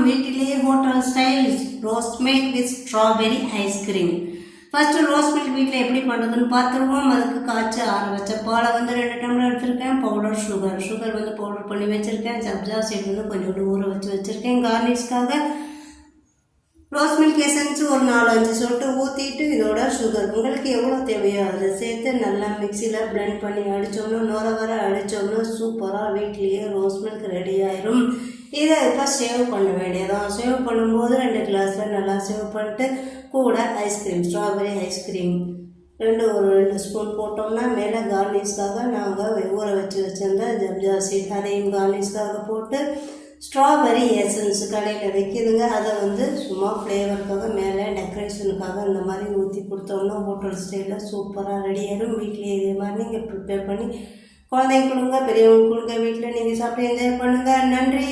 வீட்டிலேயே hotel style rose milk with strawberry ice cream. First rose milk வீட்டில் எப்படி பண்ணுறதுன்னு பார்த்துருவோம். அதுக்கு காய்ச்சி ஆற வச்ச பாலை வந்து 2 டம்ளர் எடுத்துருக்கேன். பவுடர் சுகர் வந்து பவுடர் பண்ணி வச்சுருக்கேன். சப்ஜா சீட் வந்து கொஞ்சோண்டு ஊற வச்சுருக்கேன். கார்னிஷ்காக ரோஸ் மில்க் எசன்ஸ் ஒரு 4-5 சொட்டு ஊற்றிட்டு இதோட சுகர் உங்களுக்கு எவ்வளோ தேவையோ அதை சேர்த்து நல்லா மிக்சியில் பிளெண்ட் பண்ணி அடித்தோம்னா நுர வர அடித்தோம்னா சூப்பராக வீட்லேயே ரோஸ் மில்க் ரெடி ஆயிரும். இதை இப்போ சேவ் பண்ண வேண்டியதான். சேவ் பண்ணும்போது 2 கிளாஸில் நல்லா சேவ் பண்ணிட்டு கூட ஐஸ்கிரீம் ஸ்ட்ராபெரி ஐஸ்கிரீம் ஒரு 2 ஸ்பூன் போட்டோம்னா மேலே கார்னிஷ்காக நாங்கள் ஊற வச்சுருந்த சப்ஜா சீட் அதையும் கார்னிஷ்காக போட்டு ஸ்ட்ராபெரி எசன்ஸ் கடையில் வைக்கிதுங்க. அதை வந்து சும்மா ஃப்ளேவருக்காக மேலே டெக்கரேஷனுக்காக இந்த மாதிரி ஊற்றி கொடுத்தோம்னா ஹோட்டல் ஸ்டைலில் சூப்பராக ரெடி ஆகிடும். வீட்லேயே இதே மாதிரி நீங்கள் ப்ரிப்பேர் பண்ணி குழந்தைங்க கொடுங்க, பெரியவங்க கொடுங்க. வீட்டில் நீங்கள் சாப்பிட்டு என்ஜாய் பண்ணுங்கள். நன்றி.